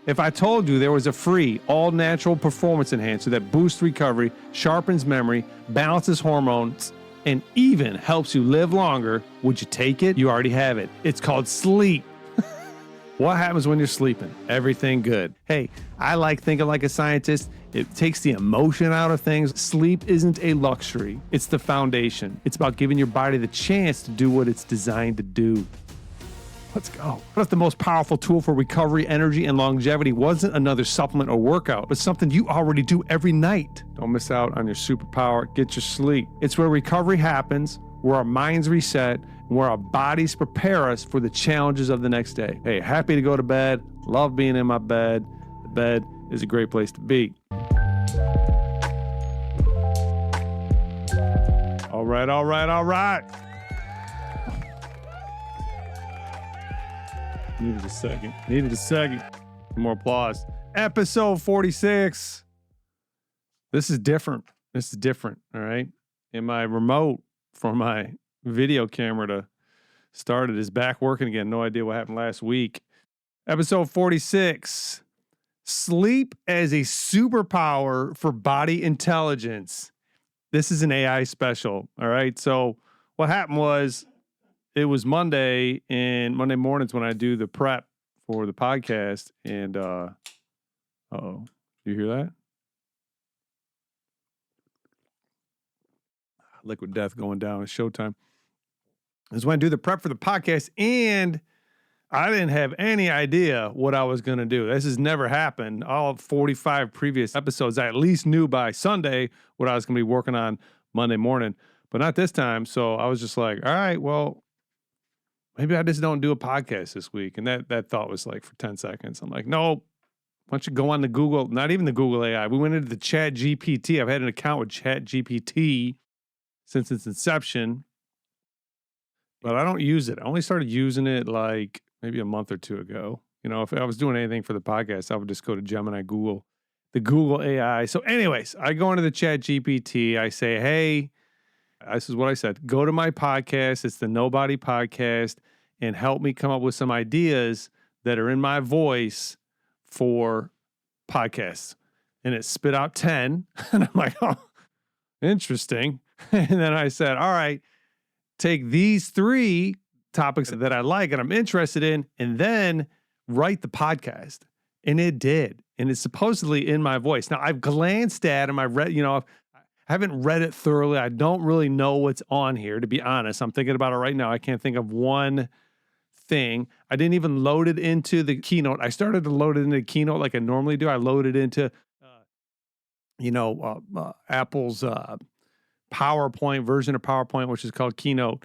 If I told you there was a free, all-natural performance enhancer that boosts recovery, sharpens memory, balances hormones, and even helps you live longer, would you take it? You already have it. It's called sleep. What happens when you're sleeping? Everything good. Hey, I like thinking like a scientist. It takes the emotion out of things. Sleep isn't a luxury. It's the foundation. It's about giving your body the chance to do what it's designed to do. Let's go. What if the most powerful tool for recovery, energy, and longevity wasn't another supplement or workout, but something you already do every night? Don't miss out on your superpower. Get your sleep. It's where recovery happens, where our minds reset, and where our bodies prepare us for the challenges of the next day. Hey, happy to go to bed. Love being in my bed. The bed is a great place to be. All right, all right, all right. Needed a second. More applause. Episode 46. This is different. All right. And my remote for my video camera to start it is back working again. No idea what happened last week. Episode 46. Sleep as a superpower for body intelligence. This is an AI special. All right. So what happened was, it was Monday, and Monday mornings when I do the prep for the podcast, and uh-oh, you hear that? Liquid death going down. It's showtime. This is when I do the prep for the podcast, and I didn't have any idea what I was going to do. This has never happened. All 45 previous episodes, I at least knew by Sunday what I was going to be working on Monday morning, but not this time. So I was just like, all right, well, maybe I just don't do a podcast this week. And that thought was like for 10 seconds. I'm like, no, why don't you go on the Google, not even the Google AI. We went into the ChatGPT. I've had an account with ChatGPT since its inception, but I don't use it. I only started using it like maybe a month or two ago. You know, if I was doing anything for the podcast, I would just go to Gemini, Google, the Google AI. So anyways, I go into the ChatGPT. I say, hey, this is what I said. Go to my podcast. It's the Nobody Podcast, and help me come up with some ideas that are in my voice for podcasts. And it spit out 10. And I'm like, oh, interesting. And then I said, all right, take these 3 topics that I like and I'm interested in, and then write the podcast. And it did. And it's supposedly in my voice. Now, I've glanced at and I read, I haven't read it thoroughly. I don't really know what's on here, to be honest. I'm thinking about it right now. I can't think of one thing. I didn't even load it into the Keynote. I started to load it into Keynote like I normally do. I loaded into, Apple's PowerPoint version of PowerPoint, which is called Keynote.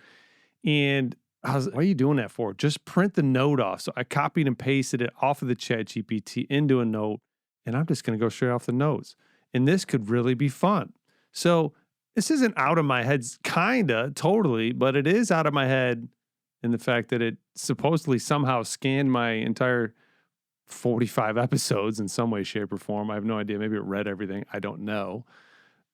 And I was, what are you doing that for? Just print the note off. So I copied and pasted it off of the ChatGPT into a note, and I'm just going to go straight off the notes. And this could really be fun. So this isn't out of my head, kinda, totally, but it is out of my head in the fact that it supposedly somehow scanned my entire 45 episodes in some way, shape, or form. I have no idea. Maybe it read everything. I don't know.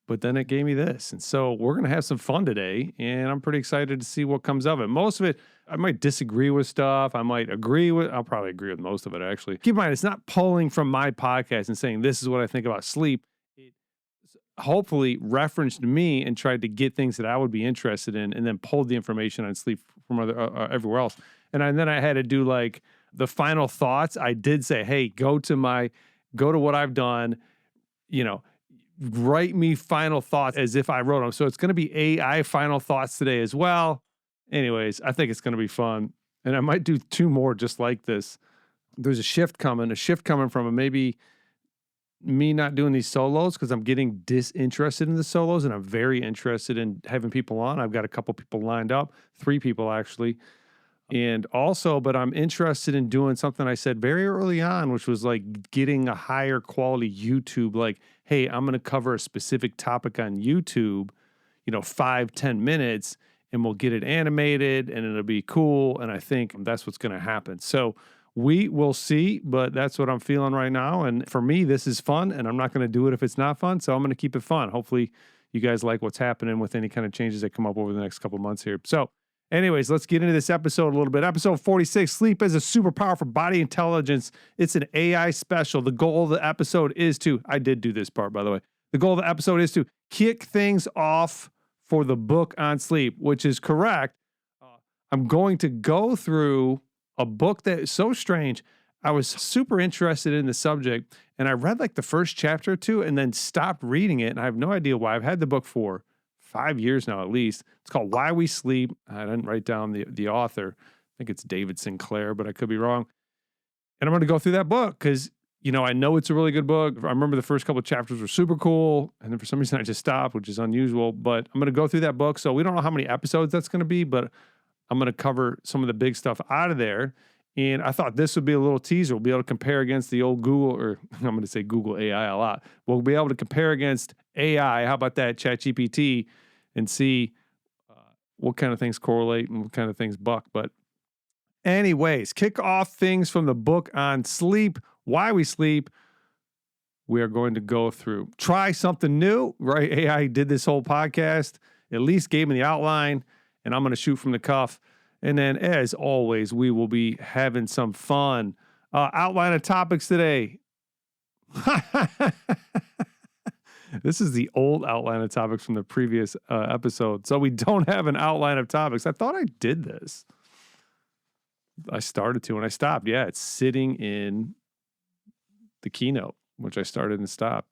But then it gave me this. And so we're going to have some fun today, and I'm pretty excited to see what comes of it. Most of it, I might disagree with stuff. I might agree with, I'll probably agree with most of it, actually. Keep in mind, it's not pulling from my podcast and saying, this is what I think about sleep. Hopefully referenced me and tried to get things that I would be interested in, and then pulled the information on sleep from everywhere else. And then I had to do like the final thoughts. I did say, hey, go to what I've done, write me final thoughts as if I wrote them. So it's going to be AI final thoughts today as well. Anyways, I think it's going to be fun. And I might do 2 more just like this. There's a shift coming from maybe me not doing these solos because I'm getting disinterested in the solos, and I'm very interested in having people on. I've got a couple people lined up, 3 people actually. And also, but I'm interested in doing something I said very early on, which was like getting a higher quality YouTube, like, hey, I'm going to cover a specific topic on YouTube, 5-10 minutes, and we'll get it animated and it'll be cool. And I think that's what's going to happen. So we will see, but that's what I'm feeling right now. And for me, this is fun, and I'm not going to do it if it's not fun. So I'm going to keep it fun. Hopefully you guys like what's happening with any kind of changes that come up over the next couple of months here. So Anyways, let's get into this episode a little bit. Episode 46, Sleep as a Superpower for Body Intelligence. It's an AI special. The goal of the episode is to, I did do this part, by the way. The goal of the episode is to kick things off for the book on sleep, which is correct. I'm going to go through a book that is so strange. I was super interested in the subject, and I read like the first chapter or two and then stopped reading it, and I have no idea why. I've had the book for 5 years now at least. It's called Why We Sleep. I didn't write down the author. I think it's David Sinclair, but I could be wrong. And I'm going to go through that book because, you know, I know it's a really good book. I remember the first couple of chapters were super cool, and then for some reason I just stopped, which is unusual. But I'm going to go through that book. So we don't know how many episodes that's going to be, but I'm going to cover some of the big stuff out of there. And I thought this would be a little teaser. We'll be able to compare against the old Google, or I'm going to say Google AI a lot. We'll be able to compare against AI. How about that, ChatGPT, and see what kind of things correlate and what kind of things buck. But anyways, kick off things from the book on sleep, Why We Sleep. We are going to go through, try something new, right? AI did this whole podcast, at least gave me the outline, and I'm going to shoot from the cuff. And then, as always, we will be having some fun. Outline of topics today. This is the old outline of topics from the previous episode. So we don't have an outline of topics. I thought I did this. I started to and I stopped. Yeah, it's sitting in the keynote, which I started and stopped.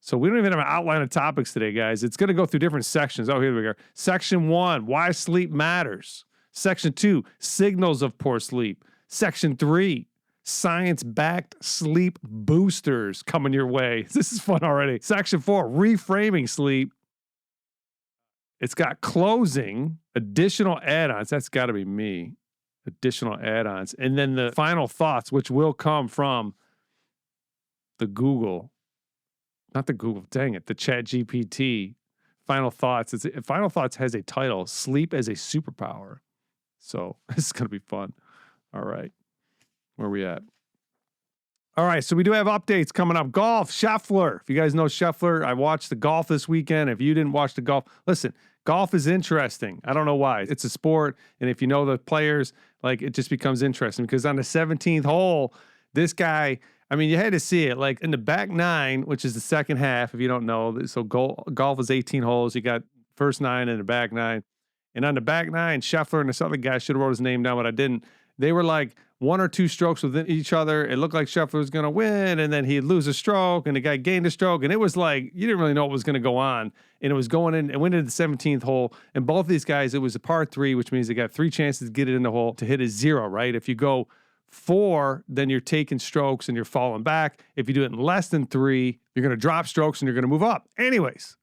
So we don't even have an outline of topics today, guys. It's going to go through different sections. Oh, here we go. Section 1, why sleep matters. Section 2, signals of poor sleep. Section 3, science-backed sleep boosters coming your way. This is fun already. Section 4, reframing sleep. It's got closing, additional add-ons. That's got to be me. Additional add-ons. And then the final thoughts, which will come from the Google. Not the Google, dang it, the ChatGPT. Final Thoughts. Final Thoughts has a title, Sleep as a Superpower. So this is going to be fun. All right. Where are we at? All right. So we do have updates coming up. Golf, Scheffler. If you guys know Scheffler, I watched the golf this weekend. If you didn't watch the golf, listen, golf is interesting. I don't know why. It's a sport. And if you know the players, like it just becomes interesting because on the 17th hole, this guy, I mean, you had to see it. Like in the back nine, which is the second half, if you don't know. So golf is 18 holes. You got first 9 and the back 9. And on the back 9, Scheffler and this other guy, should have wrote his name down, but I didn't. They were like 1 or 2 strokes within each other. It looked like Scheffler was going to win, and then he'd lose a stroke, and the guy gained a stroke. And it was like, you didn't really know what was going to go on. And it was going in, and went into the 17th hole. And both of these guys, it was a par 3, which means they got 3 chances to get it in the hole to hit a 0, right? If you go 4, then you're taking strokes and you're falling back. If you do it in less than 3, you're going to drop strokes and you're going to move up. Anyways,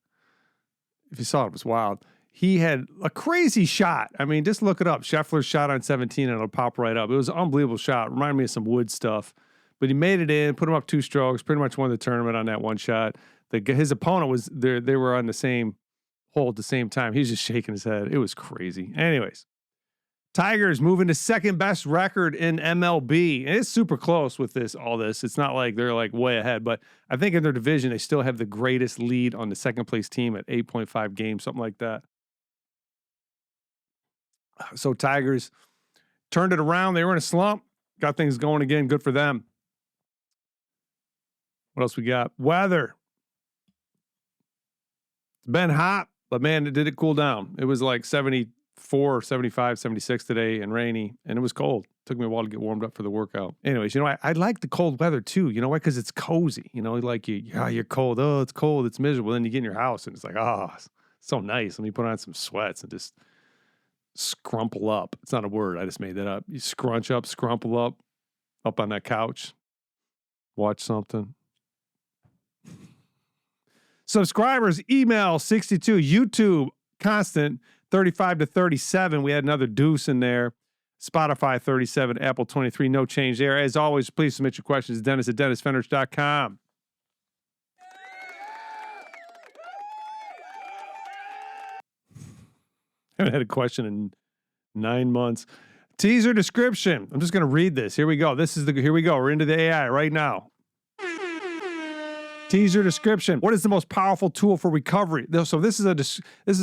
if you saw it, it was wild. He had a crazy shot. I mean, just look it up. Scheffler's shot on 17 and it'll pop right up. It was an unbelievable shot. Reminded me of some Wood stuff. But he made it in, put him up 2 strokes, pretty much won the tournament on that one shot. His opponent was there. They were on the same hole at the same time. He was just shaking his head. It was crazy. Anyways, Tigers moving to second best record in MLB. And it's super close with all this. It's not like they're like way ahead, but I think in their division, they still have the greatest lead on the second place team at 8.5 games, something like that. So Tigers turned it around. They were in a slump, got things going again. Good for them. What else we got? Weather. It's been hot, but man, did it cool down. It was like 74, 75, 76 today and rainy, and it was cold. Took me a while to get warmed up for the workout. Anyways, you know, I like the cold weather too. You know why? Because it's cozy. You know, like you're cold. Oh, it's cold. It's miserable. Then you get in your house and it's like, oh, it's so nice. Let me put on some sweats and just scrumple up. It's not a word. I just made that up. You scrunch up, scrumple up on that couch, watch something. Subscribers, email 62, YouTube, constant 35 to 37. We had another deuce in there. Spotify 37, Apple 23, no change there. As always, please submit your questions. Dennis at DennisFenrich.com. I haven't had a question in 9 months. Teaser description. I'm just going to read this. Here we go. Here we go. We're into the AI right now. Teaser description. What is the most powerful tool for recovery? So this is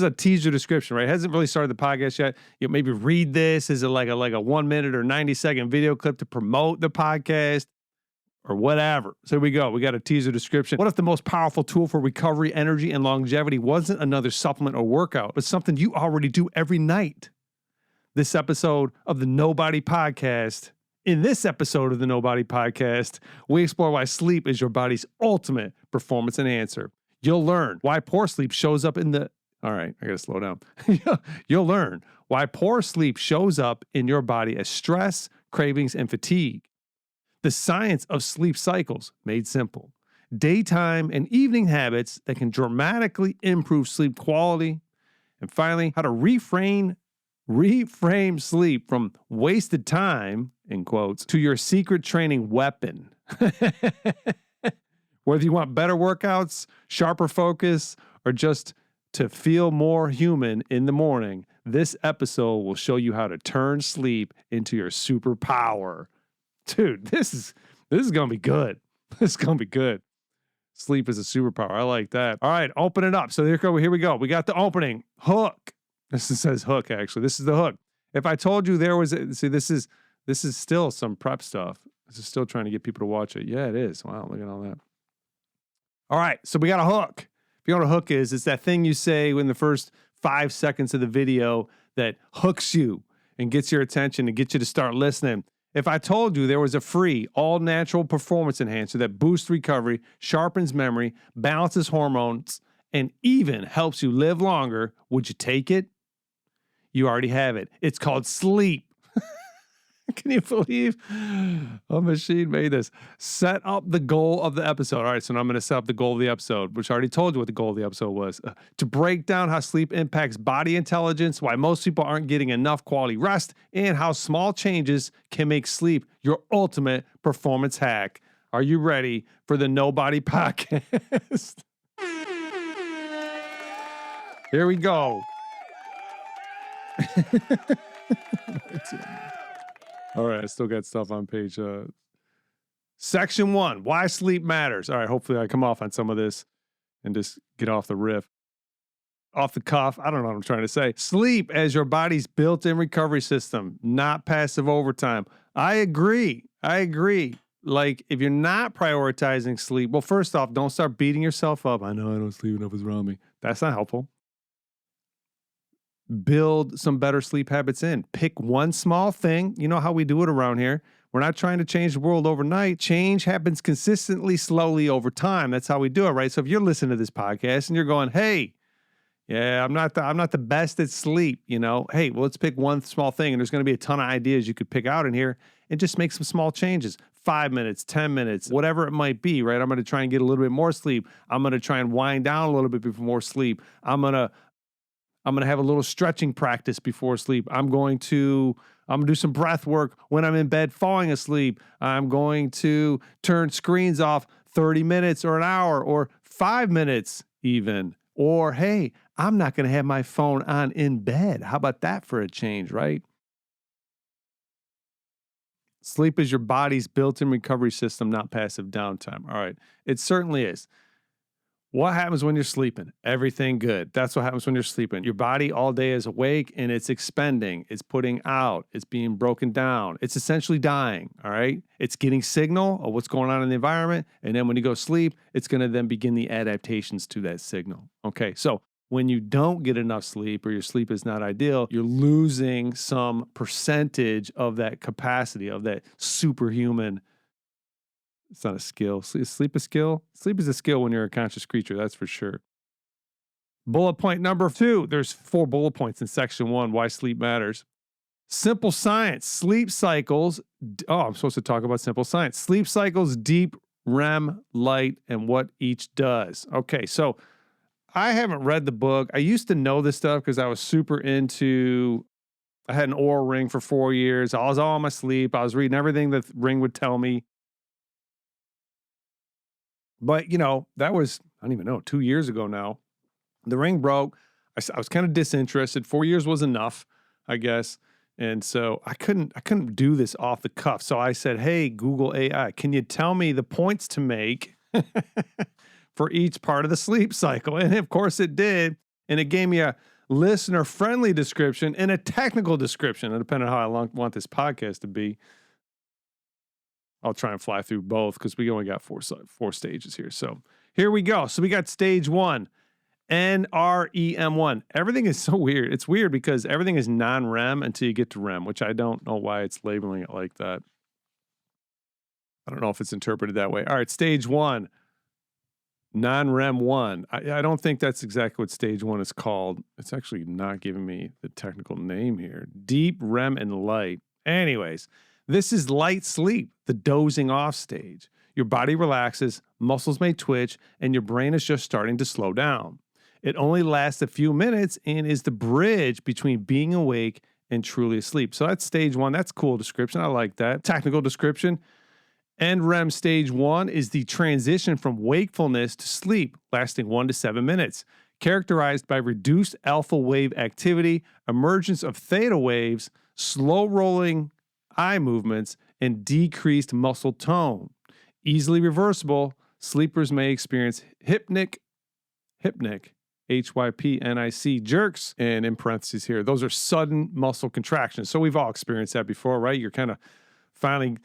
a teaser description, right? It hasn't really started the podcast yet. You maybe read this. Is it like a 1 minute or 90-second video clip to promote the podcast or whatever? So here we go. We got a teaser description. What if the most powerful tool for recovery, energy, and longevity wasn't another supplement or workout, but something you already do every night? This episode of the Nobody Podcast. In this episode of the Nobody Podcast, we explore why sleep is your body's ultimate performance enhancer. You'll learn why poor sleep shows up in the... All right, I got to slow down. You'll learn why poor sleep shows up in your body as stress, cravings, and fatigue. The science of sleep cycles made simple. Daytime and evening habits that can dramatically improve sleep quality. And finally, how to reframe sleep from wasted time, in quotes, to your secret training weapon. Whether you want better workouts, sharper focus, or just to feel more human in the morning, this episode will show you how to turn sleep into your superpower. Dude, this is going to be good. This is going to be good. Sleep is a superpower. I like that. All right, open it up. So here we go. We got the opening. Hook. This says hook, actually. This is the hook. If I told you there was... See, this is still some prep stuff. This is still trying to get people to watch it. Yeah, it is. Wow, look at all that. All right, so we got a hook. If you know what a hook is, it's that thing you say in the first 5 seconds of the video that hooks you and gets your attention and gets you to start listening. If I told you there was a free, all-natural performance enhancer that boosts recovery, sharpens memory, balances hormones, and even helps you live longer, would you take it? You already have it. It's called sleep. Can you believe a machine made this? Set up the goal of the episode. All right, so now I'm going to set up the goal of the episode, which I already told you what the goal of the episode was. To break down how sleep impacts body intelligence, why most people aren't getting enough quality rest, and how small changes can make sleep your ultimate performance hack. Are you ready for the Nobody Podcast? Here we go. All right, I still got stuff on page. Section 1, why sleep matters. All right, hopefully I come off on some of this and just get off the riff. Off the cuff, I don't know what I'm trying to say. Sleep as your body's built-in recovery system, not passive overtime. I agree. Like, if you're not prioritizing sleep, well, first off, don't start beating yourself up. I know I don't sleep enough, what's wrong with me? That's not helpful. Build some better sleep habits in. Pick one small thing. You know how we do it around here. We're not trying to change the world overnight. Change happens consistently, slowly over time. That's how we do it, right? So if you're listening to this podcast and you're going, hey, yeah, I'm not the best at sleep, you know. Hey, well, let's pick one small thing, and there's going to be a ton of ideas you could pick out in here and just make some small changes. 5 minutes, 10 minutes, whatever it might be, right? I'm going to try and get a little bit more sleep. I'm going to try and wind down a little bit before more sleep. I'm going to have a little stretching practice before sleep. I'm going to do some breath work when I'm in bed falling asleep. I'm going to turn screens off 30 minutes or an hour or 5 minutes even. Or, hey, I'm not going to have my phone on in bed. How about that for a change, right? Sleep is your body's built-in recovery system, not passive downtime. All right, it certainly is. What happens when you're sleeping? Everything good. That's what happens when you're sleeping. Your body all day is awake and it's expending, it's putting out, it's being broken down. It's essentially dying, all right? It's getting signal of what's going on in the environment. And then when you go sleep, it's going to then begin the adaptations to that signal. Okay, so when you don't get enough sleep or your sleep is not ideal, you're losing some percentage of that capacity, of that superhuman. It's not a skill. Is sleep a skill? Sleep is a skill when you're a conscious creature, that's for sure. Bullet point number 2. There's 4 bullet points in section 1, why sleep matters. Simple science. Sleep cycles. Oh, I'm supposed to talk about simple science. Sleep cycles, deep, REM, light, and what each does. Okay, so I haven't read the book. I used to know this stuff because I was super into... I had an Oura Ring for 4 years. I was all on my sleep. I was reading everything that the Ring would tell me. But, you know, that was, I don't even know, 2 years ago now. The Ring broke. I was kind of disinterested. 4 years was enough, I guess. And so I couldn't do this off the cuff. So I said, hey, Google AI, can you tell me the points to make for each part of the sleep cycle. And of course it did. And it gave me a listener-friendly description and a technical description. And depending on how I want this podcast to be, I'll try and fly through both because we only got four stages here. So here we go. So we got stage 1, NREM1. Everything is so weird. It's weird because everything is non-REM until you get to REM, which I don't know why it's labeling it like that. I don't know if it's interpreted that way. All right, stage 1, non-REM 1. I don't think that's exactly what stage 1 is called. It's actually not giving me the technical name here. Deep REM and light. Anyways, this is light sleep, the dozing off stage. Your body relaxes, muscles may twitch, and your brain is just starting to slow down. It only lasts a few minutes and is the bridge between being awake and truly asleep. So that's stage 1. That's a cool description. I like that. Technical description. NREM stage 1 is the transition from wakefulness to sleep, lasting 1 to 7 minutes, characterized by reduced alpha wave activity, emergence of theta waves, slow rolling eye movements, and decreased muscle tone. Easily reversible, sleepers may experience hypnic, HYPNIC jerks, and in parentheses here, those are sudden muscle contractions. So we've all experienced that before, right? You're kind of finally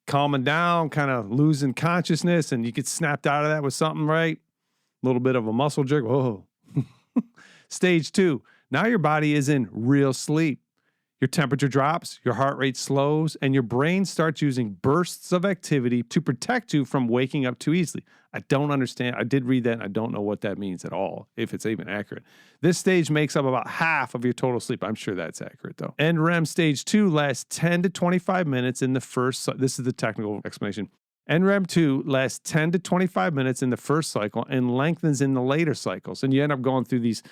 calming down, kind of losing consciousness, and you get snapped out of that with something, right? A little bit of a muscle jerk. Whoa. Stage 2, now your body is in real sleep. Your temperature drops, your heart rate slows, and your brain starts using bursts of activity to protect you from waking up too easily. I don't understand. I did read that, and I don't know what that means at all, if it's even accurate. This stage makes up about half of your total sleep. I'm sure that's accurate, though. NREM stage 2 lasts 10 to 25 minutes in the first. This is the technical explanation. NREM 2 lasts 10 to 25 minutes in the first cycle and lengthens in the later cycles. And you end up going through these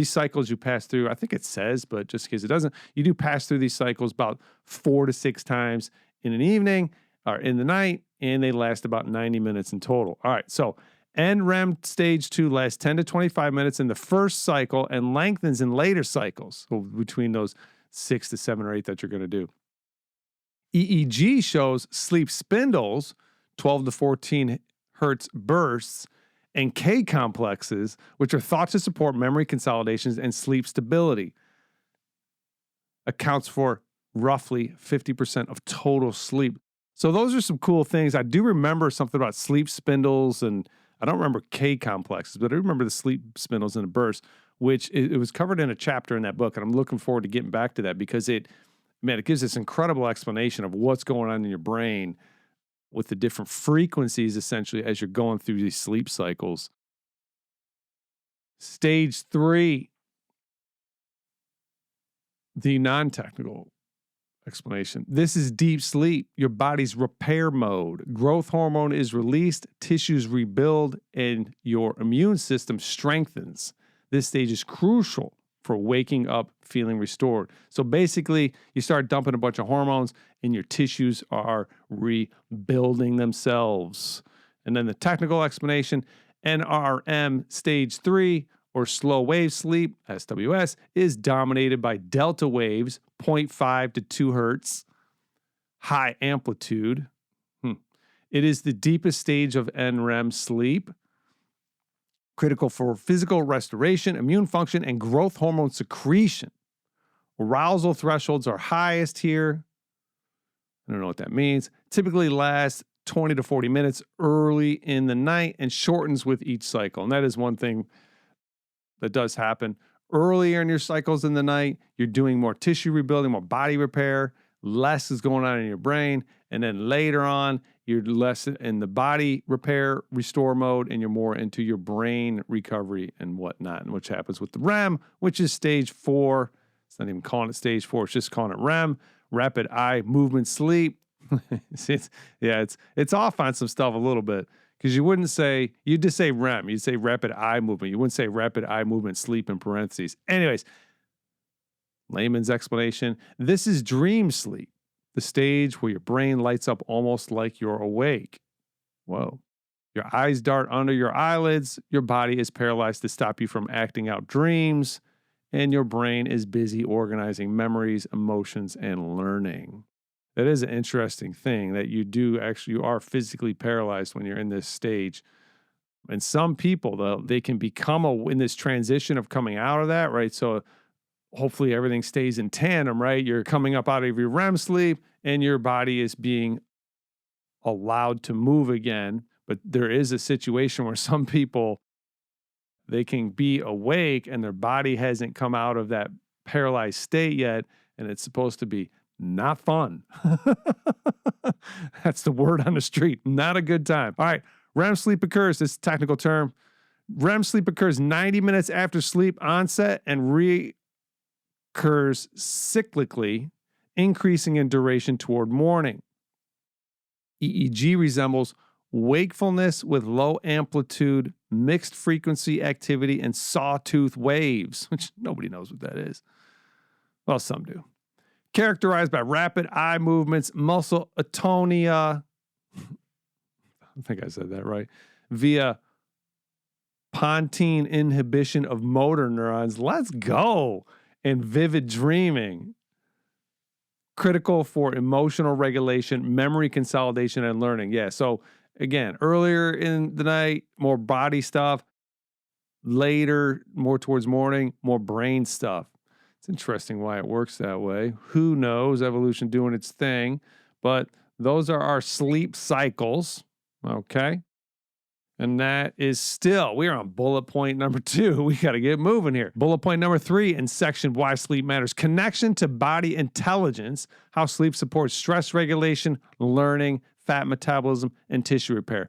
cycles you pass through. I think it says, but just in case it doesn't, you do pass through these cycles about 4 to 6 times in an evening or in the night, and they last about 90 minutes in total. All right, so NREM stage 2 lasts 10 to 25 minutes in the first cycle and lengthens in later cycles, so between those 6 to 7 or 8 that you're going to do. EEG shows sleep spindles, 12 to 14 hertz bursts, and K complexes, which are thought to support memory consolidations and sleep stability, accounts for roughly 50% of total sleep. So those are some cool things. I do remember something about sleep spindles, and I don't remember K complexes, but I remember the sleep spindles and the bursts, which it was covered in a chapter in that book, and I'm looking forward to getting back to that because it gives this incredible explanation of what's going on in your brain with the different frequencies, essentially, as you're going through these sleep cycles. Stage 3, the non-technical explanation. This is deep sleep, your body's repair mode. Growth hormone is released, tissues rebuild, and your immune system strengthens. This stage is crucial for waking up feeling restored. So basically, you start dumping a bunch of hormones and your tissues are rebuilding themselves. And then the technical explanation, NRM stage 3, or slow wave sleep, SWS, is dominated by delta waves, 0.5 to 2 hertz, high amplitude. It is the deepest stage of NREM sleep, critical for physical restoration, immune function, and growth hormone secretion. Arousal thresholds are highest here. I don't know what that means. Typically lasts 20 to 40 minutes early in the night and shortens with each cycle. And that is one thing that does happen. Earlier in your cycles in the night, you're doing more tissue rebuilding, more body repair, less is going on in your brain. And then later on, you're less in the body repair, restore mode, and you're more into your brain recovery and whatnot, and which happens with the REM, which is stage 4. It's not even calling it stage 4. It's just calling it REM, rapid eye movement sleep. It's off on some stuff a little bit because you'd just say REM. You'd say rapid eye movement. You wouldn't say rapid eye movement sleep in parentheses. Anyways, layman's explanation. This is dream sleep, the stage where your brain lights up almost like you're awake. Whoa. Your eyes dart under your eyelids. Your body is paralyzed to stop you from acting out dreams. And your brain is busy organizing memories, emotions, and learning. That is an interesting thing that you are physically paralyzed when you're in this stage. And some people, though, they can become in this transition of coming out of that, right? So hopefully everything stays in tandem, right? You're coming up out of your REM sleep and your body is being allowed to move again. But there is a situation where some people, they can be awake and their body hasn't come out of that paralyzed state yet. And it's supposed to be not fun. That's the word on the street. Not a good time. All right. REM sleep occurs, this technical term. REM sleep occurs 90 minutes after sleep onset and reoccurs cyclically, increasing in duration toward morning. EEG resembles wakefulness with low amplitude, mixed frequency activity, and sawtooth waves, which nobody knows what that is. Well, some do. Characterized by rapid eye movements, muscle atonia, I think I said that right, via pontine inhibition of motor neurons. Let's go. And vivid dreaming. Critical for emotional regulation, memory consolidation, and learning. Yeah, so again, earlier in the night, more body stuff. Later, more towards morning, more brain stuff. It's interesting why it works that way. Who knows? Evolution doing its thing. But those are our sleep cycles, okay? And that is still, we are on bullet point number 2. We got to get moving here. Bullet point number 3 in section Why Sleep Matters. Connection to body intelligence, how sleep supports stress regulation, learning, fat metabolism, and tissue repair.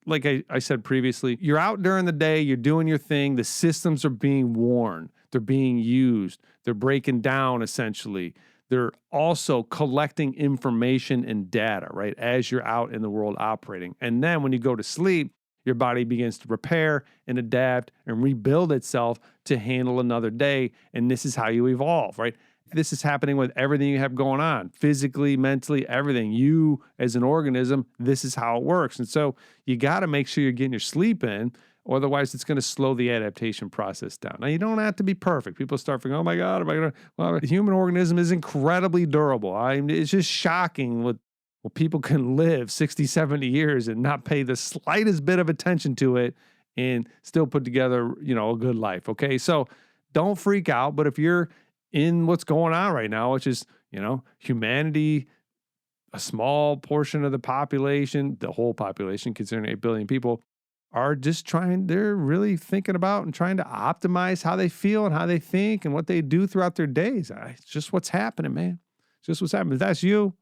Like I said previously, you're out during the day, you're doing your thing, the systems are being worn, they're being used, they're breaking down essentially. They're also collecting information and data, right, as you're out in the world operating. And then when you go to sleep, your body begins to repair and adapt and rebuild itself to handle another day. And this is how you evolve, right? This is happening with everything you have going on, physically, mentally, everything. You, as an organism, this is how it works. And so you got to make sure you're getting your sleep in, or otherwise it's going to slow the adaptation process down. Now, you don't have to be perfect. People start thinking, oh my God, am I going to? Well, the human organism is incredibly durable. It's just shocking what people can live 60, 70 years and not pay the slightest bit of attention to it and still put together, a good life. Okay. So don't freak out. But if you're in what's going on right now, which is, humanity, a small portion of the population, the whole population, considering 8 billion people, are just they're really thinking about and trying to optimize how they feel and how they think and what they do throughout their days. It's just what's happening, man. It's just what's happening. If that's you,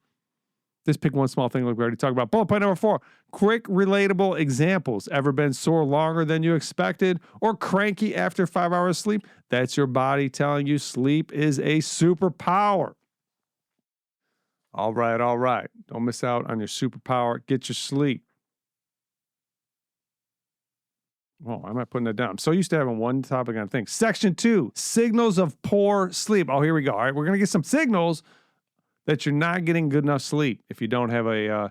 just pick one small thing like we already talked about. Bullet point number 4, quick, relatable examples. Ever been sore longer than you expected or cranky after 5 hours sleep? That's your body telling you sleep is a superpower. All right. Don't miss out on your superpower. Get your sleep. Oh, why am I putting that down? I'm so used to having one topic on things. Section 2, signals of poor sleep. Oh, here we go. All right, we're going to get some signals that you're not getting good enough sleep if you don't have a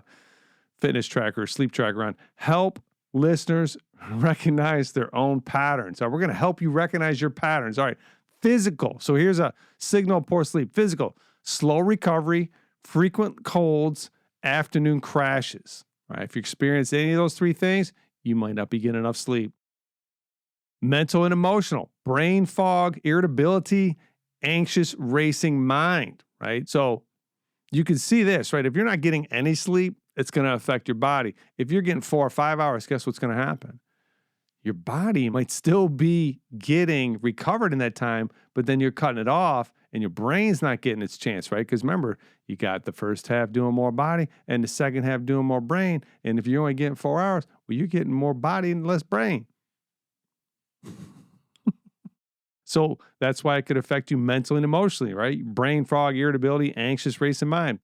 fitness tracker or sleep tracker on. Help listeners recognize their own patterns. So we're going to help you recognize your patterns. All right, physical. So here's a signal of poor sleep. Physical, slow recovery, frequent colds, afternoon crashes. All right, if you experience any of those 3 things, you might not be getting enough sleep. Mental and emotional, brain fog, irritability, anxious, racing mind, right? So you can see this, right? If you're not getting any sleep, it's going to affect your body. If you're getting 4 or 5 hours, guess what's going to happen? Your body might still be getting recovered in that time, but then you're cutting it off and your brain's not getting its chance, right? Because remember, you got the first half doing more body and the second half doing more brain. And if you're only getting 4 hours, well, you're getting more body and less brain. So that's why it could affect you mentally and emotionally, right? Brain fog, irritability, anxious, racing mind.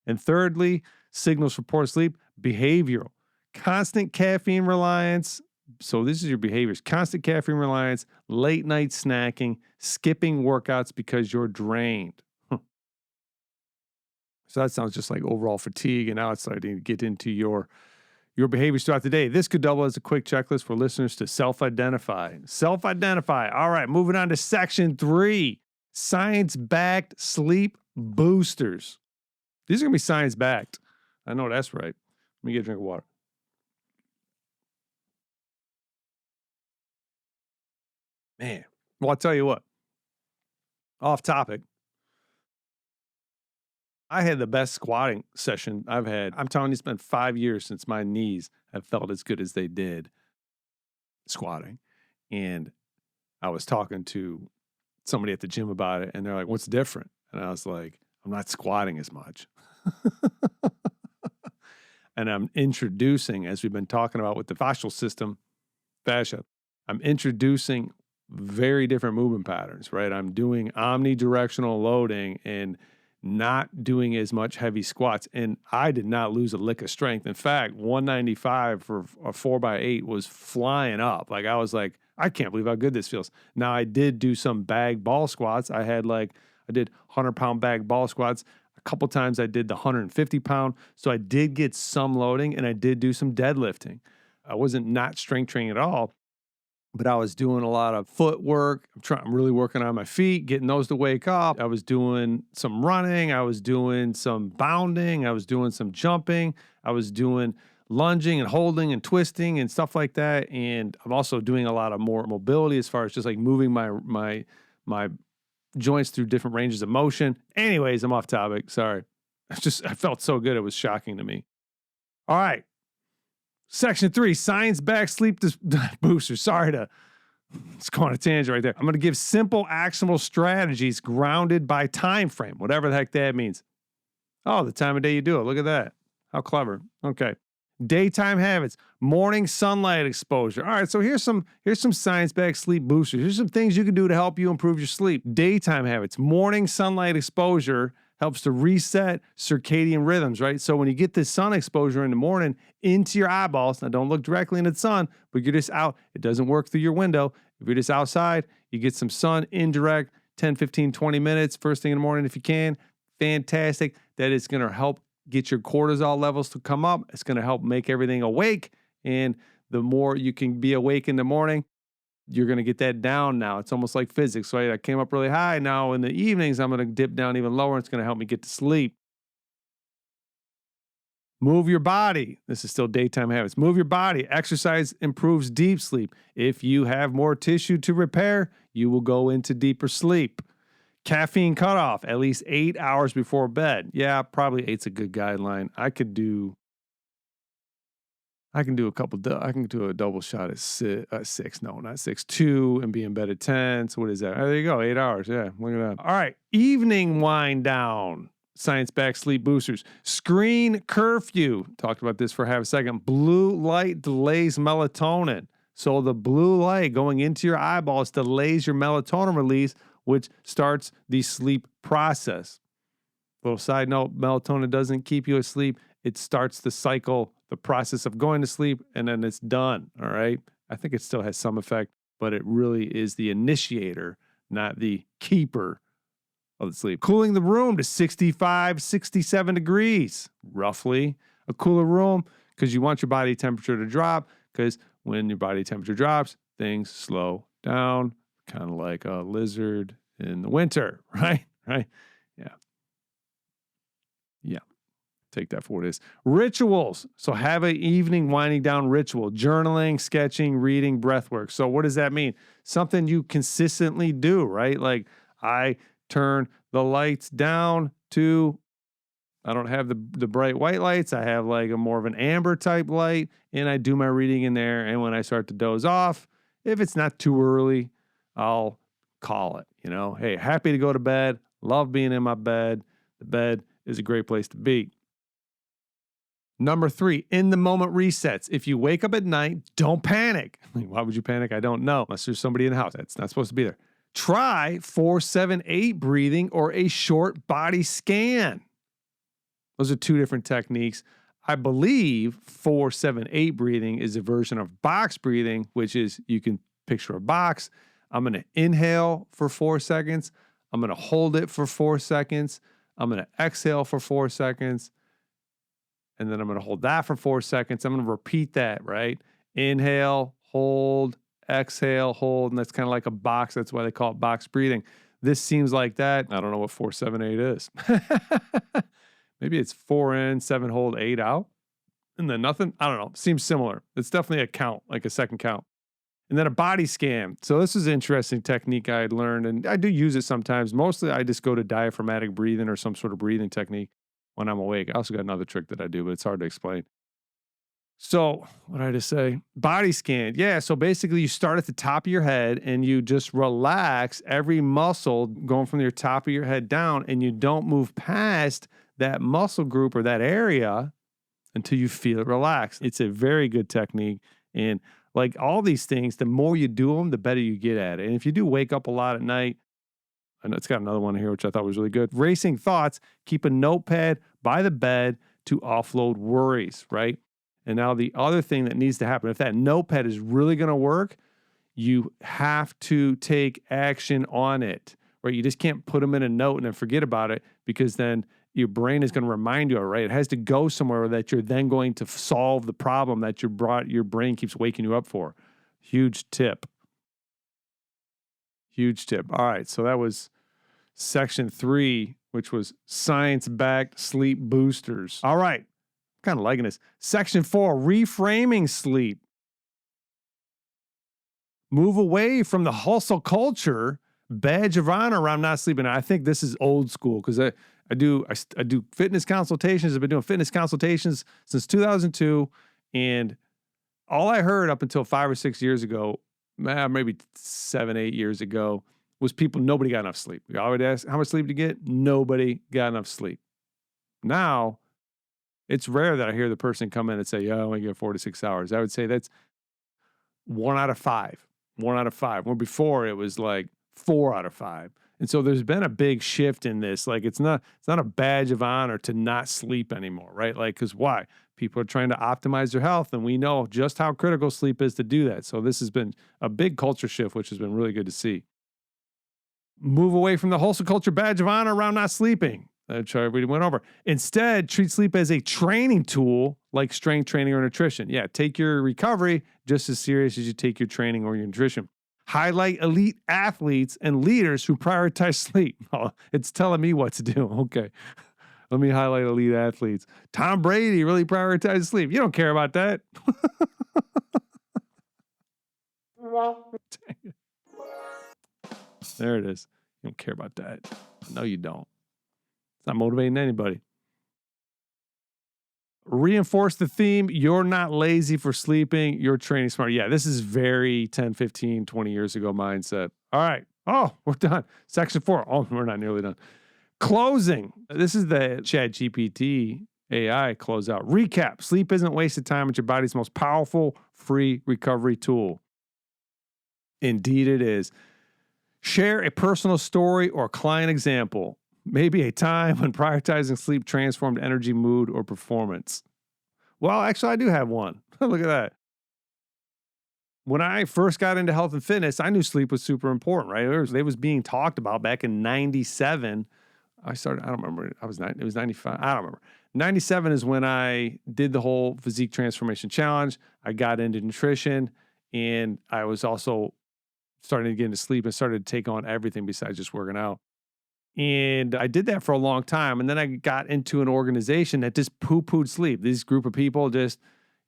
And thirdly, signals for poor sleep, behavioral. Constant caffeine reliance. So this is your behaviors. Constant caffeine reliance, late night snacking, skipping workouts because you're drained. So that sounds just like overall fatigue. And now it's starting to get into your behaviors throughout the day. This could double as a quick checklist for listeners to self-identify. Self-identify. All right, moving on to section 3, science-backed sleep boosters. These are going to be science-backed. I know that's right. Let me get a drink of water. Man, well, I'll tell you what, off topic, I had the best squatting session I've had. I'm telling you, it's been 5 years since my knees have felt as good as they did squatting. And I was talking to somebody at the gym about it, and they're like, what's different? And I was like, I'm not squatting as much. And I'm introducing, as we've been talking about with the fascial system, fascia, I'm introducing very different movement patterns, right? I'm doing omnidirectional loading and not doing as much heavy squats. And I did not lose a lick of strength. In fact, 195 for a 4x8 was flying up. Like, I was like, I can't believe how good this feels. Now, I did do some bag ball squats. I did 100-pound bag ball squats. A couple times I did the 150-pound. So I did get some loading, and I did do some deadlifting. I wasn't not strength training at all, but I was doing a lot of footwork. I'm really working on my feet, getting those to wake up. I was doing some running. I was doing some bounding. I was doing some jumping. I was doing lunging and holding and twisting and stuff like that. And I'm also doing a lot of more mobility as far as just like moving my joints through different ranges of motion. Anyways, I'm off topic. Sorry. I felt so good. It was shocking to me. All right. Section 3, science-backed sleep boosters. Sorry to go on a tangent right there. I'm going to give simple, actionable strategies grounded by time frame, whatever the heck that means. Oh, the time of day you do it. Look at that. How clever. Okay. Daytime habits, morning sunlight exposure. All right, so here's some science-backed sleep boosters. Here's some things you can do to help you improve your sleep. Daytime habits, morning sunlight exposure helps to reset circadian rhythms, right? So when you get this sun exposure in the morning into your eyeballs, now don't look directly into the sun, but you're just out. It doesn't work through your window. If you're just outside, you get some sun indirect, 10, 15, 20 minutes, first thing in the morning if you can. Fantastic. That is going to help get your cortisol levels to come up. It's going to help make everything awake. And the more you can be awake in the morning, you're going to get that down now. It's almost like physics, right? I came up really high. Now in the evenings, I'm going to dip down even lower. It's going to help me get to sleep. Move your body. This is still daytime habits. Move your body. Exercise improves deep sleep. If you have more tissue to repair, you will go into deeper sleep. Caffeine cutoff, at least 8 hours before bed. Yeah, probably 8's a good guideline. I can do a double shot at six. No, not 6. 2 and be in bed at 10. So what is that? Oh, there you go. 8 hours. Yeah, look at that. All right. Evening wind down. Science-backed sleep boosters. Screen curfew. Talked about this for half a second. Blue light delays melatonin. So the blue light going into your eyeballs delays your melatonin release, which starts the sleep process. Little side note, melatonin doesn't keep you asleep. It starts the cycle, the process of going to sleep, and then it's done, all right? I think it still has some effect, but it really is the initiator, not the keeper of the sleep. Cooling the room to 65, 67 degrees, roughly. A cooler room, because you want your body temperature to drop, because when your body temperature drops, things slow down, kind of like a lizard in the winter, right? Right? Yeah. Yeah. Take that for what it is. Rituals. So have an evening winding down ritual. Journaling, sketching, reading, breath work. So what does that mean? Something you consistently do, right? Like I turn the lights down to, I don't have the bright white lights. I have like a more of an amber type light, and I do my reading in there. And when I start to doze off, if it's not too early, I'll call it, hey, happy to go to bed. Love being in my bed. The bed is a great place to be. Number 3, in the moment resets. If you wake up at night, don't panic. Why would you panic? I don't know. Unless there's somebody in the house. That's not supposed to be there. Try 4-7-8 breathing or a short body scan. Those are 2 different techniques. I believe 4-7-8 breathing is a version of box breathing, which is you can picture a box. I'm going to inhale for 4 seconds. I'm going to hold it for 4 seconds. I'm going to exhale for 4 seconds. And then I'm going to hold that for 4 seconds. I'm going to repeat that, right? Inhale, hold, exhale, hold. And that's kind of like a box. That's why they call it box breathing. This seems like that. I don't know what 4-7-8 is. Maybe it's 4 in, 7 hold, 8 out. And then nothing. I don't know. Seems similar. It's definitely a count, like a second count. And then a body scan. So this is an interesting technique I had learned, and I do use it sometimes. Mostly I just go to diaphragmatic breathing or some sort of breathing technique when I'm awake. I also got another trick that I do, but it's hard to explain. So what did I just say? Body scan. Yeah. So basically you start at the top of your head and you just relax every muscle going from your top of your head down, and you don't move past that muscle group or that area until you feel it relax. It's a very good technique. And like all these things, the more you do them, the better you get at it. And if you do wake up a lot at night, and it's got another one here, which I thought was really good. Racing thoughts, keep a notepad by the bed to offload worries, right? And now the other thing that needs to happen, if that notepad is really going to work, you have to take action on it, right? You just can't put them in a note and then forget about it, because then your brain is going to remind you, right? It has to go somewhere that you're then going to solve the problem that your brain keeps waking you up for. Huge tip. Huge tip. All right. So that was section 3, which was science-backed sleep boosters. All right. Kind of liking this. Section 4, reframing sleep. Move away from the hustle culture badge of honor around not sleeping. I think this is old school, because I do fitness consultations. I've been doing fitness consultations since 2002, and all I heard up until 5 or 6 years ago, maybe 7, 8 years ago, was nobody got enough sleep. I would ask, how much sleep to get? Nobody got enough sleep. Now, it's rare that I hear the person come in and say, yeah, I only get 4 to 6 hours. I would say that's 1 out of 5. 1 out of 5. Where before it was like 4 out of 5. And so there's been a big shift in this. Like it's not a badge of honor to not sleep anymore, right? Like, because why? People are trying to optimize their health, and we know just how critical sleep is to do that. So this has been a big culture shift, which has been really good to see. Move away from the hustle culture badge of honor around not sleeping. That's what everybody went over. Instead, treat sleep as a training tool like strength training or nutrition. Yeah, take your recovery just as serious as you take your training or your nutrition. Highlight elite athletes and leaders who prioritize sleep. Oh, it's telling me what to do. Okay. Let me highlight elite athletes. Tom Brady really prioritizes sleep. You don't care about that. There it is. You don't care about that. No, you don't. It's not motivating anybody. Reinforce the theme. You're not lazy for sleeping. You're training smart. Yeah, this is very 10, 15, 20 years ago mindset. All right. Oh, we're done. Section 4. Oh, we're not nearly done. Closing. This is the ChatGPT AI closeout. Recap. Sleep isn't wasted time. It's your body's most powerful free recovery tool. Indeed it is. Share a personal story or client example. Maybe a time when prioritizing sleep transformed energy, mood, or performance. Well, actually, I do have one. Look at that. When I first got into health and fitness, I knew sleep was super important, right? It was being talked about back in 97. I don't remember. It was 95. I don't remember. 97 is when I did the whole physique transformation challenge. I got into nutrition, and I was also starting to get into sleep and started to take on everything besides just working out. And I did that for a long time. And then I got into an organization that just poo-pooed sleep. This group of people just,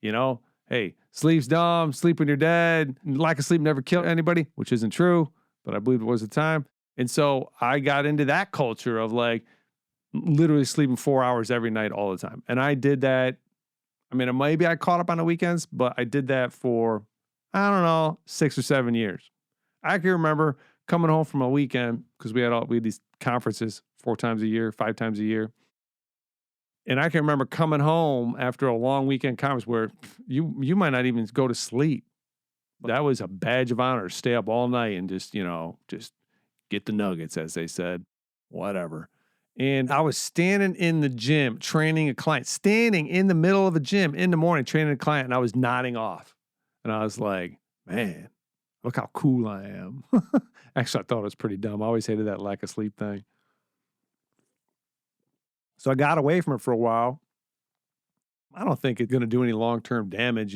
hey, sleep's dumb, sleep when you're dead. Lack of sleep never killed anybody, which isn't true, but I believe it was the time. And so I got into that culture of like literally sleeping 4 hours every night all the time. And I did that. I mean, maybe I caught up on the weekends, but I did that for, 6 or 7 years. I can remember coming home from a weekend, because we had these conferences 4 times a year, 5 times a year. And I can remember coming home after a long weekend conference where you might not even go to sleep. That was a badge of honor. Stay up all night and just get the nuggets, as they said, whatever. And I was standing in the gym training a client, standing in the middle of a gym in the morning training a client, and I was nodding off. And I was like, man, look how cool I am. Actually, I thought it was pretty dumb. I always hated that lack of sleep thing. So I got away from it for a while. I don't think it's going to do any long-term damage,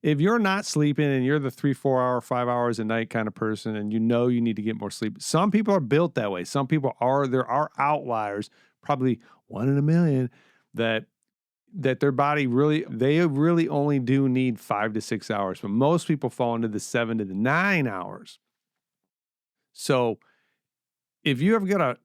If you're not sleeping and you're the 3, 4 hour, 5 hours a night kind of person, and you need to get more sleep. Some people are built that way. Some people there are outliers, probably 1 in a million, that that their body they really only do need 5 to 6 hours, but most people fall into the 7 to the 9 hours. So if you ever got a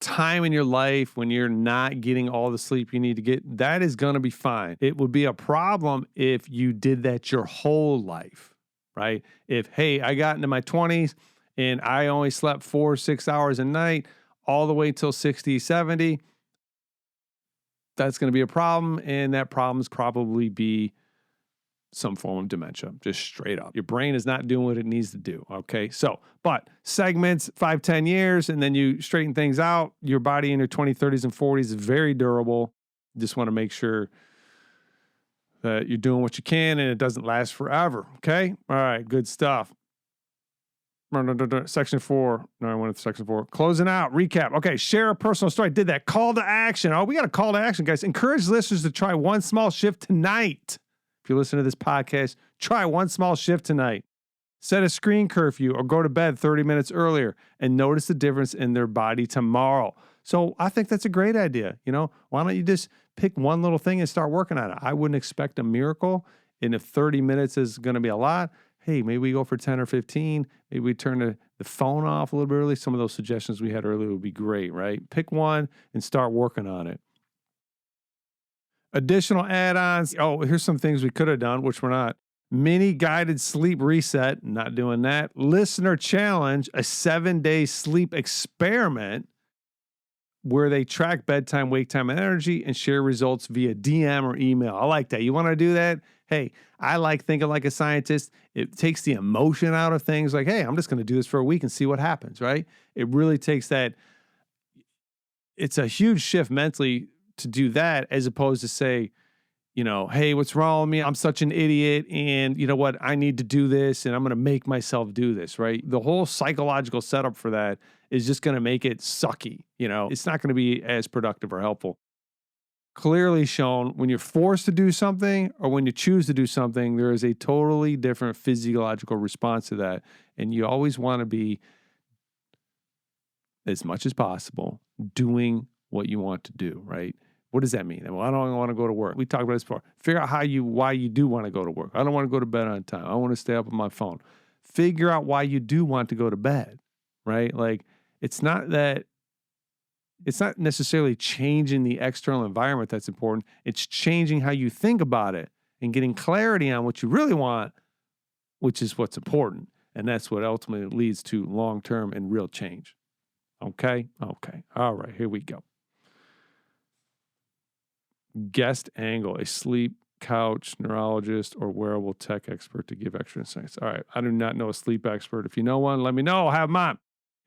time in your life when you're not getting all the sleep you need to get, that is going to be fine. It would be a problem if you did that your whole life, right? If, hey, I got into my 20s and I only slept 4 or 6 hours a night all the way till 60, 70, that's going to be a problem. And that problem's probably be some form of dementia, just straight up. Your brain is not doing what it needs to do, okay? So, but segments, 5, 10 years, and then you straighten things out. Your body in your 20s, 30s, and 40s is very durable. You just want to make sure that you're doing what you can and it doesn't last forever, okay? All right, good stuff. Section 4. No, I went to section 4. Closing out. Recap. Okay, share a personal story. Did that. Call to action. Oh, we got a call to action, guys. Encourage listeners to try one small shift tonight. If you listen to this podcast, try one small shift tonight. Set a screen curfew or go to bed 30 minutes earlier and notice the difference in their body tomorrow. So I think that's a great idea. You know, why don't you just pick one little thing and start working on it? I wouldn't expect a miracle. And if 30 minutes is going to be a lot, hey, maybe we go for 10 or 15. Maybe we turn the phone off a little bit early. Some of those suggestions we had earlier would be great, right? Pick one and start working on it. Additional add-ons. Oh, here's some things we could have done, which we're not. Mini guided sleep reset. Not doing that. Listener challenge, a 7-day sleep experiment where they track bedtime, wake time, and energy and share results via DM or email. I like that. You want to do that? Hey, I like thinking like a scientist. It takes the emotion out of things like, hey, I'm just going to do this for a week and see what happens, right? It really takes that. It's a huge shift mentally to do that as opposed to say, you know, hey, what's wrong with me? I'm such an idiot. And you know what? I need to do this and I'm going to make myself do this, right? The whole psychological setup for that is just going to make it sucky. You know, it's not going to be as productive or helpful. Clearly shown when you're forced to do something or when you choose to do something, there is a totally different physiological response to that. And you always want to be, as much as possible, doing what you want to do, right? What does that mean? Well, I don't want to go to work. We talked about this before. Figure out why you do want to go to work. I don't want to go to bed on time. I want to stay up on my phone. Figure out why you do want to go to bed, right? Like, it's not necessarily changing the external environment that's important. It's changing how you think about it and getting clarity on what you really want, which is what's important. And that's what ultimately leads to long-term and real change. Okay? Okay. All right, here we go. Guest angle, a sleep couch neurologist or wearable tech expert to give extra insights. All right. I do not know a sleep expert. If you know one, let me know. I'll have them on.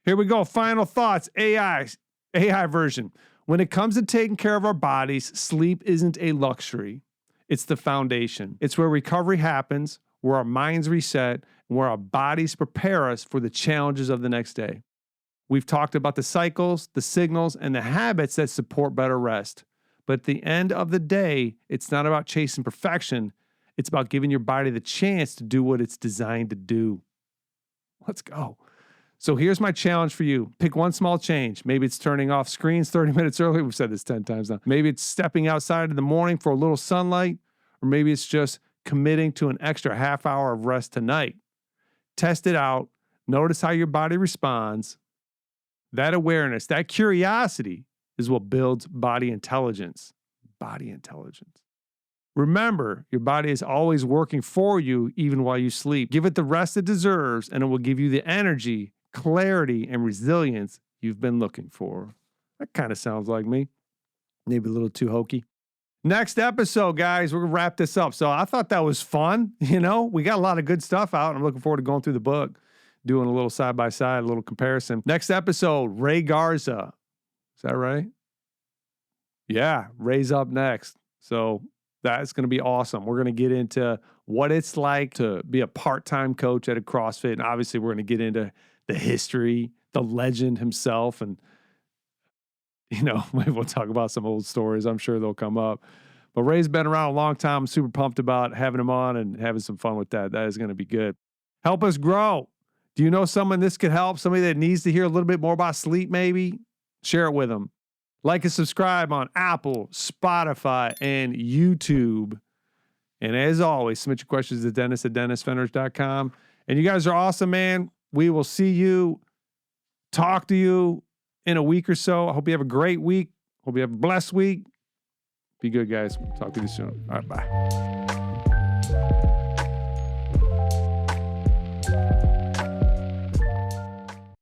Here we go. Final thoughts. AI version. When it comes to taking care of our bodies, sleep isn't a luxury. It's the foundation. It's where recovery happens, where our minds reset, and where our bodies prepare us for the challenges of the next day. We've talked about the cycles, the signals, and the habits that support better rest. But at the end of the day, it's not about chasing perfection. It's about giving your body the chance to do what it's designed to do. Let's go. So here's my challenge for you. Pick one small change. Maybe it's turning off screens 30 minutes early. We've said this 10 times now. Maybe it's stepping outside in the morning for a little sunlight, or maybe it's just committing to an extra half hour of rest tonight. Test it out. Notice how your body responds. That awareness, that curiosity is what builds body intelligence. Body intelligence. Remember, your body is always working for you even while you sleep. Give it the rest it deserves, and it will give you the energy, clarity, and resilience you've been looking for. That kind of sounds like me. Maybe a little too hokey. Next episode, guys, we're going to wrap this up. So I thought that was fun. You know, we got a lot of good stuff out, and I'm looking forward to going through the book, doing a little side-by-side, a little comparison. Next episode, Ray Garza. Is that right? Yeah, Ray's up next. So that's going to be awesome. We're going to get into what it's like to be a part-time coach at a CrossFit. And obviously, we're going to get into the history, the legend himself. And, you know, maybe we'll talk about some old stories. I'm sure they'll come up. But Ray's been around a long time. I'm super pumped about having him on and having some fun with that. That is going to be good. Help us grow. Do you know someone this could help? Somebody that needs to hear a little bit more about sleep, maybe? Share it with them. Like and subscribe on Apple, Spotify, and YouTube. And as always, submit your questions to Dennis@DennisFenders.com. And you guys are awesome, man. We will see you, talk to you in a week or so. I hope you have a great week. Hope you have a blessed week. Be good, guys. Talk to you soon. All right, bye.